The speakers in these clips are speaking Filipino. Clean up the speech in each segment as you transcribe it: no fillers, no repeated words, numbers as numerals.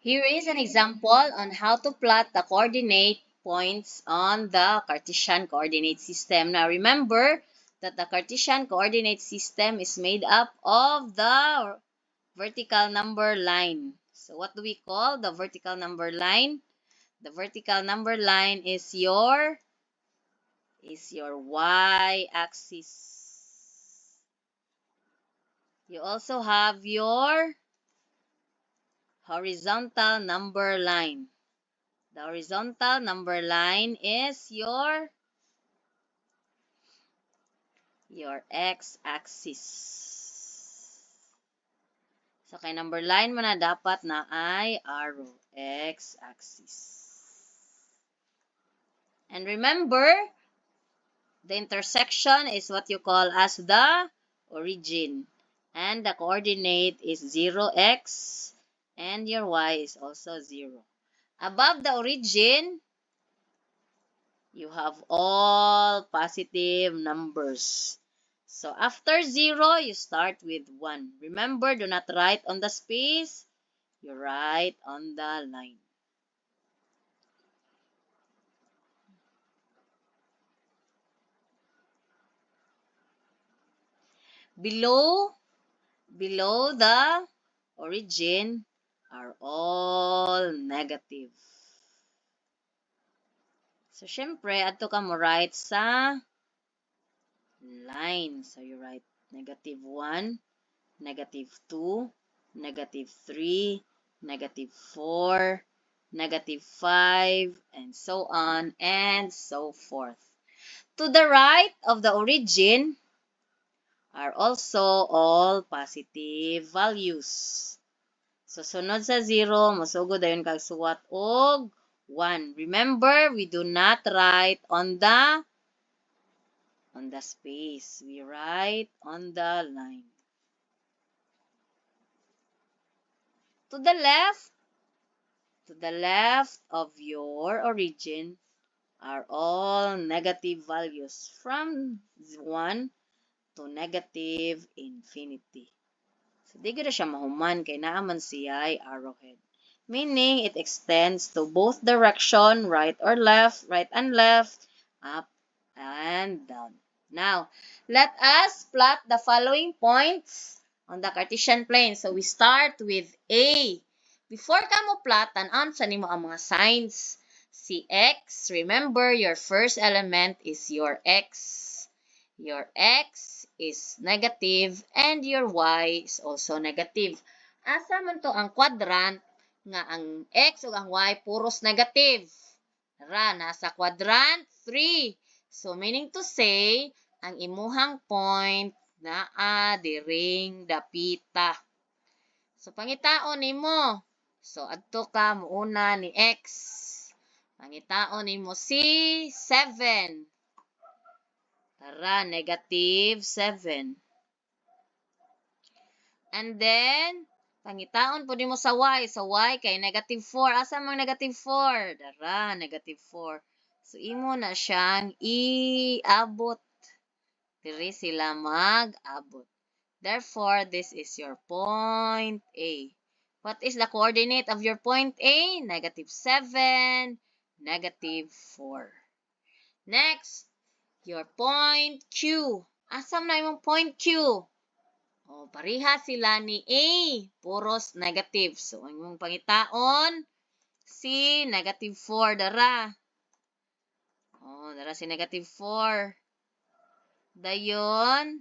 Here is an example on how to plot the coordinate points on the Cartesian coordinate system. Now remember that the Cartesian coordinate system is made up of the vertical number line. So what do we call the vertical number line? The vertical number line is your y-axis. You also have your horizontal number line. The horizontal number line is your x-axis. So, kay number line mo na dapat na ay arrow, x-axis. And remember, the intersection is what you call as the origin. And the coordinate is 0x and your y is also 0. Above the origin, you have all positive numbers. So, after 0, you start with 1. Remember, do not write on the space. You write on the line. Below the origin are all negative. So, syempre, ato ka mo write sa line. So, you write negative 1, negative 2, negative 3, negative 4, negative 5, and so on and so forth. To the right of the origin are also all positive values. So, sunod sa 0, masugod dayon kag suwat og 1. Remember, we do not write on the space. We write on the line. To the left of your origin are all negative values from 1 to negative infinity. So, di gud siya mahuman kay naaman siya ay arrowhead. Meaning, it extends to both direction, right or left, right and left, up and down. Now, let us plot the following points on the Cartesian plane. So, we start with A. Before ka mo plot, tan-an sa nimo ang mga signs. Si X, remember, your first element is your X. Your X is negative and your Y is also negative. Asa man to ang quadrant nga ang X ug ang Y puros negative. Tara, nasa quadrant 3. So, meaning to say, ang imuhang point naa diring dapita. So, pangitaon nimo. So, adto ka muuna ni X. Pangitaon nimo si 7. Tara, negative 7. And then, pangitaon po nimo sa Y. Sa Y kay negative 4. Asa mang negative 4? Tara, negative 4. So, imo na siyang iabot. Diri sila mag-abot. Therefore, this is your point A. What is the coordinate of your point A? Negative 7, negative 4. Next, your point Q. Asam na yung point Q? O, pareha sila ni A. Puros negative. So, ang yung pangitaon, si negative 4. Dara. O, dara si negative 4. Dayon,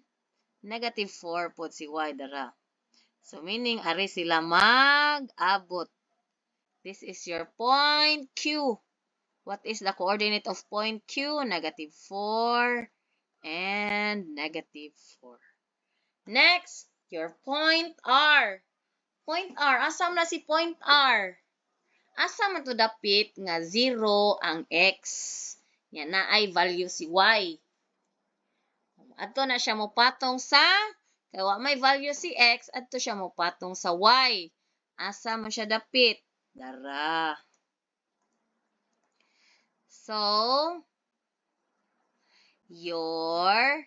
negative 4 po si Y. Dara. So, meaning, ari sila mag-abot. This is your point Q. What is the coordinate of point Q? Negative 4 and negative 4. Next, your point R. Point R. Asam na si point R? Asam man to dapit nga 0 ang X. Yan na ay value si Y. Adto na siya mo patong sa kaya wa may value si X, adto siya mo patong sa Y. Asa mo siya dapit? Dara. So, your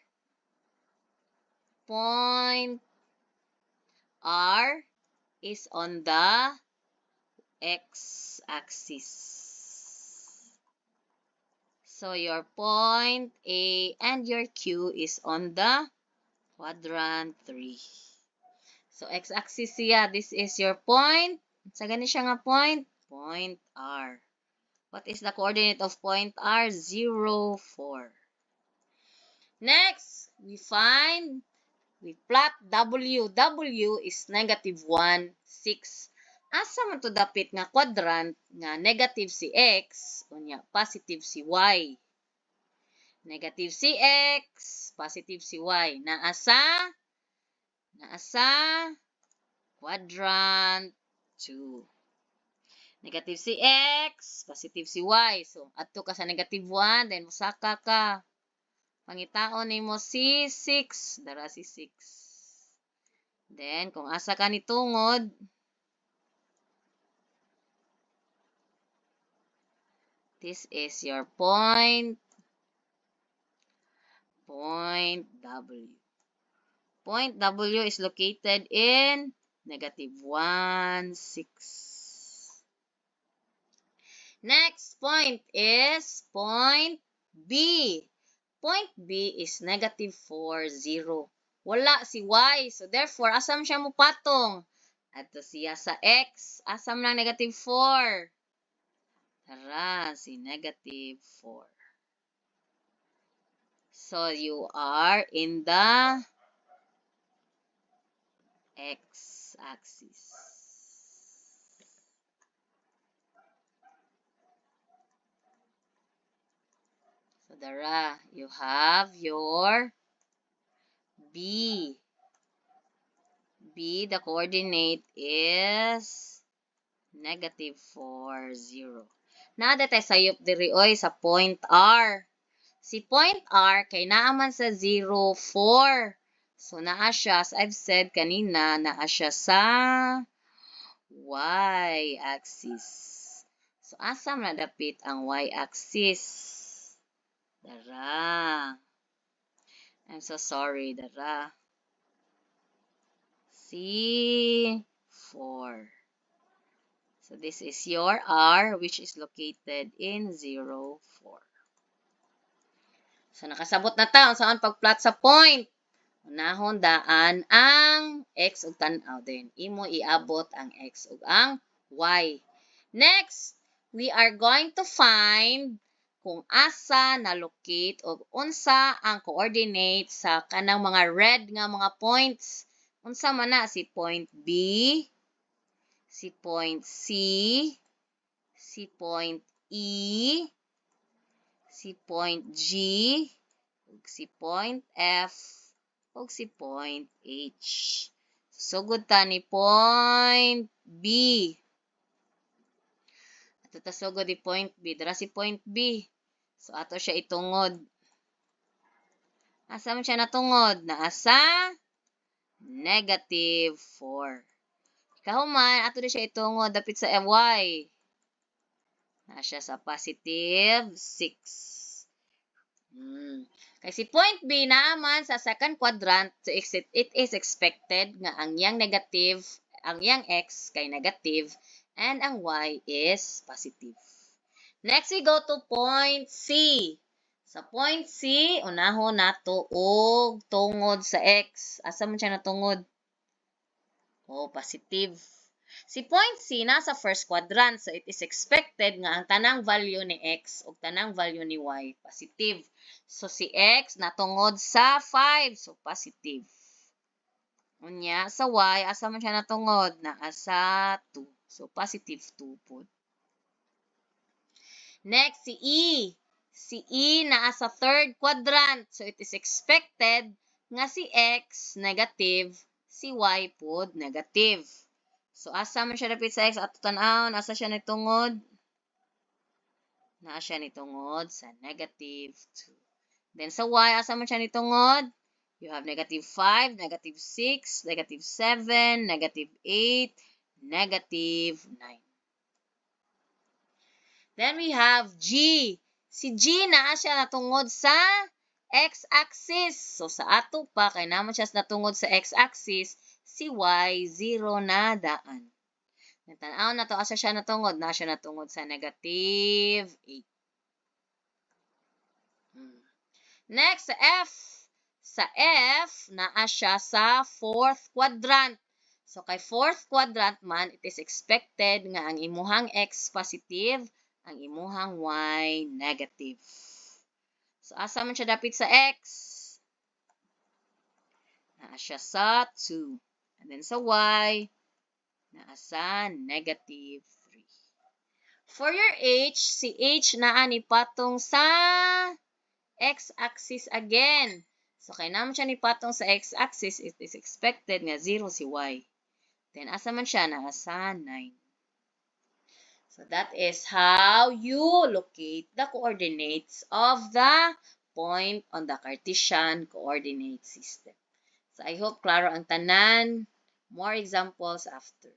point R is on the x-axis. So your point A and your Q is on the quadrant 3. So x-axis siya, this is your point. Sa gani siya nga point? Point R. What is the coordinate of point R? 0, 4. Next, we plot W. W is negative 1, 6. Asa man to dapit nga quadrant nga negative si X, unya positive si Y. Negative si X, positive si Y. Naasa quadrant 2. Negative si X, positive si Y. So, adto ka sa negative 1, then musaka ka. Pangitaon nimo si 6, dara si 6. Then, kung asa ka ni tungod, this is your point W. Point W is located in negative 1, 6. Next point is point B. Point B is negative 4, 0. Wala si Y. So, therefore, asam siya mo patong? Ato siya sa X. Asam lang negative 4? Tara, si negative 4. So, you are in the x-axis. So, Dara, you have your B. B, the coordinate is negative 4, 0. Nada tayo sayop diri oy sa point R. Si point R kay naaman sa 0, 4. So, naa siya, as I've said kanina, naa siya sa y-axis. So, asa man dapit ang y-axis? Dara. I'm so sorry, Dara. C4. So, this is your R, which is located in 0, 4. So, nakasabot na ta. Saan pag-plot sa point? Unahon daan ang X ug tan-aw. Then, imo iabot ang X ug ang Y. Next, we are going to find kung asa na-locate o unsa ang coordinate sa kanang mga red nga mga points. Unsa man na si point B, si point C, si point E, si point G, ug si point F, ug si point H. Sugod ta ni point B. Ato ta sugod ni point B. Dara si point B. So, ato siya itungod. Asa man siya natungod? Naasa? Negative 4. Kahuman, ato din siya itungod dapit sa Y. Na siya sa positive 6. Kay si point B naaman sa second quadrant, so it is expected nga ang yang negative, ang yang X kay negative, and ang Y is positive. Next, we go to point C. Sa point C, unahon nato og tungod sa X. Asa man siya natungod? Oh, positive. Si point C nasa first quadrant, so it is expected nga ang tanang value ni X o tanang value ni Y positive. So si X natungod sa 5, so positive. Unya sa Y, asa man siya natungod? Naa sa 2, so positive 2 po. Next, si E. Si E naa sa third quadrant, so it is expected nga si X negative, si Y po negative. So, asa man siya dapit sa X at tan-aw, asa siya nitungod? Naa siya nitungod sa negative 2. Then, sa Y, asa man siya nitungod? You have negative 5, negative 6, negative 7, negative 8, negative 9. Then, we have G. Si G, naa siya natungod sa x-axis. So, sa ato pa, kaya naman siya natungod sa x-axis, si Y, 0 na daan. Natanaw na to, asa siya natungod? Na siya natungod sa negative 8. Next, sa F. Sa F, naa siya sa 4th quadrant. So, kay 4th quadrant man, it is expected nga ang imuhang X positive, ang imuhang Y negative. So, asa man siya dapit sa X? Naa siya sa 2. And then sa Y, naa sa negative 3. For your H, si H naa ni patong sa x-axis again. So, kay naman siya ni patong sa x-axis, it is expected nga 0 si y. Then, asa man siya? Nasa 9. So, that is how you locate the coordinates of the point on the Cartesian coordinate system. So, I hope klaro ang tanan. More examples after.